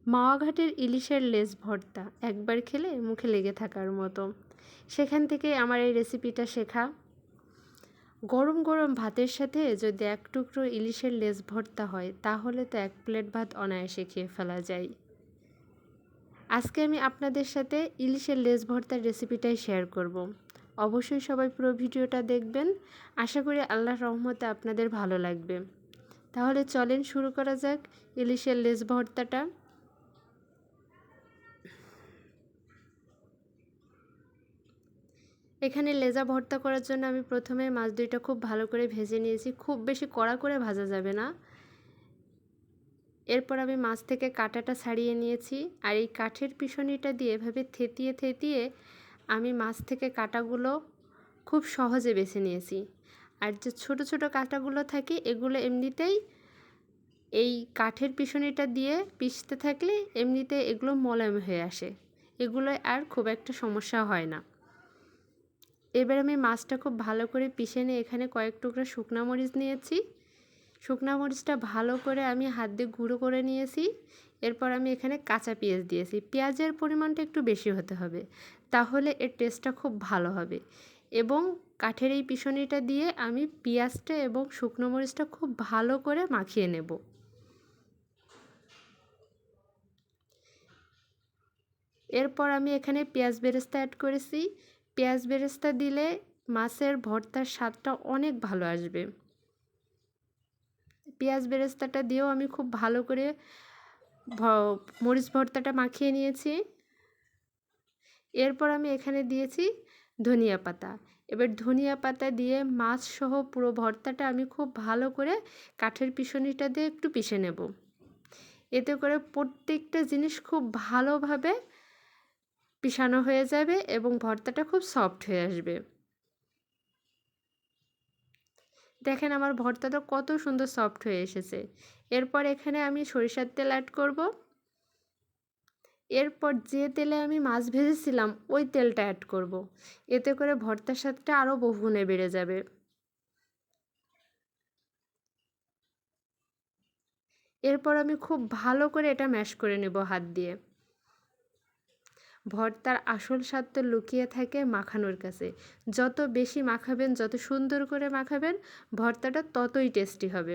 মাওয়া ঘাটের ইলিশের লেজ ভর্তা একবার খেলে মুখে লেগে থাকার মতো। সেখান থেকে আমার এই রেসিপিটা শেখা। গরম গরম ভাতের সাথে যদি এক টুকরো ইলিশের লেজ ভর্তা হয় তাহলে তো এক প্লেট ভাত অনায়াসে খেয়ে ফেলা যায়। আজকে আমি আপনাদের সাথে ইলিশের লেজ ভর্তার রেসিপিটাই শেয়ার করব। অবশ্যই সবাই পুরো ভিডিওটা দেখবেন। আশা করি আল্লাহর রহমতে আপনাদের ভালো লাগবে। তাহলে চলেন শুরু করা যাক ইলিশের লেজ ভর্তাটা। এখানে লেজা ভর্তা করার জন্য আমি প্রথমে মাছ দুইটা খুব ভালো করে ভেজে নিয়েছি। খুব বেশি কড়া করে ভাজা যাবে না। এরপর আমি মাছ থেকে কাঁটাটা ছাড়িয়ে নিয়েছি। আর এই কাঠের পিছনিটা দিয়ে এভাবে থেতিয়ে থেতিয়ে আমি মাছ থেকে কাঁটাগুলো খুব সহজে বেছে নিয়েছি। আর যে ছোট ছোট কাঁটাগুলো থাকে এগুলো এমনিতেই এই কাঠের পিছনিটা দিয়ে পিষতে থাকলে এমনিতে এগুলো মোলায়েম হয়ে আসে, এগুলো আর খুব একটা সমস্যা হয় না। এবার আমি মাছটা খুব ভালো করে পিষে নিয়ে এখানে কয়েক টুকরা শুকনা মরিচ নিয়েছি। শুকনা মরিচটা ভালো করে আমি হাত দিয়ে গুঁড়ো করে নিয়েছি। এরপর আমি এখানে কাঁচা পেঁয়াজ দিয়েছি। পেঁয়াজের পরিমাণটা একটু বেশি হতে হবে, তাহলে এর টেস্টটা খুব ভালো হবে। এবং কাঠের এই পিছনিটা দিয়ে আমি পেঁয়াজটা এবং শুকনো মরিচটা খুব ভালো করে মাখিয়ে নেব। এরপর আমি এখানে পেঁয়াজ বেরেস্তা অ্যাড করেছি। পেঁয়াজ বেরেস্তা দিলে মাছের ভর্তার স্বাদটা অনেক ভালো আসবে। পেঁয়াজ বেরেস্তাটা দিয়েও আমি খুব ভালো করে মরিচ ভর্তাটা মাখিয়ে নিয়েছি। এরপর আমি এখানে দিয়েছি ধনিয়া পাতা। এবার ধনিয়া পাতা দিয়ে মাছ সহ পুরো ভর্তাটা আমি খুব ভালো করে কাঠের পিছনিটা দিয়ে একটু পিষে নেব। এতে করে প্রত্যেকটা জিনিস খুব ভালোভাবে পিষানো হয়ে যাবে এবং ভর্তাটা খুব সফট হয়ে আসবে। দেখেন আমার ভর্তাটা কত সুন্দর সফট হয়ে এসেছে। এরপর এখানে আমি সরিষার তেল অ্যাড করব। এরপর যে তেলে আমি মাছ ভেজেছিলাম ওই তেলটা অ্যাড করব। এতে করে ভর্তার স্বাদটা আরও বহুগুণে বেড়ে যাবে। এরপর আমি খুব ভালো করে এটা ম্যাশ করে নেব হাত দিয়ে। ভর্তার আসল স্বাদ তো লুকিয়ে থাকে মাখানোর কাছে। যত বেশি মাখাবেন, যত সুন্দর করে মাখাবেন, ভর্তাটা ততই টেস্টি হবে।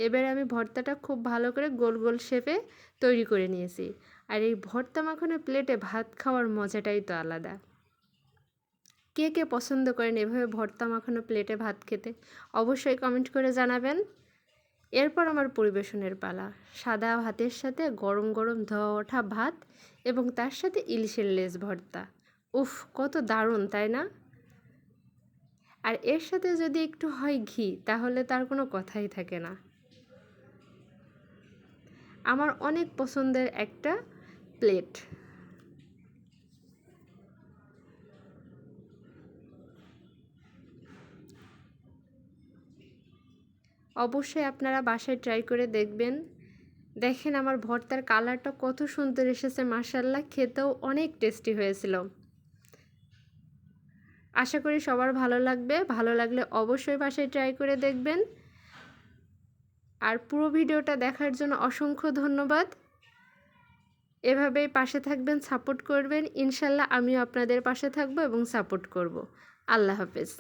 এবার আমি ভর্তাটা খুব ভালো করে গোল গোল শেপে তৈরি করে নিয়েছি। আর এই ভর্তা মাখানো প্লেটে ভাত খাওয়ার মজাটাই তো আলাদা। কে কে পছন্দ করেন এভাবে ভর্তা মাখানো প্লেটে ভাত খেতে? অবশ্যই কমেন্ট করে জানাবেন। এরপর আমার পরিবেশনের পালা। সাদা ভাতের সাথে গরম গরম ধোয়া ওঠা ভাত এবং তার সাথে ইলিশের লেজ ভর্তা। উফ, কত দারুণ তাই না? আর এর সাথে যদি একটু হয় ঘি, তাহলে তার কোনো কথাই থাকে না। আমার অনেক পছন্দের একটা প্লেট। অবশ্যই আপনারা বাসায় ট্রাই করে দেখবেন। দেখেন আমার ভর্তার কালারটা কত সুন্দর এসেছে, মাশাআল্লাহ, খেতেও অনেক টেস্টি হয়েছিল। আশা করি সবার ভালো লাগবে। ভালো লাগলে অবশ্যই বাসায় ট্রাই করে দেখবেন। আর পুরো ভিডিওটা দেখার জন্য অসংখ্য ধন্যবাদ। এভাবেই পাশে থাকবেন, সাপোর্ট করবেন। ইনশাল্লাহ আমিও আপনাদের পাশে থাকবো এবং সাপোর্ট করব। আল্লাহ হাফেজ।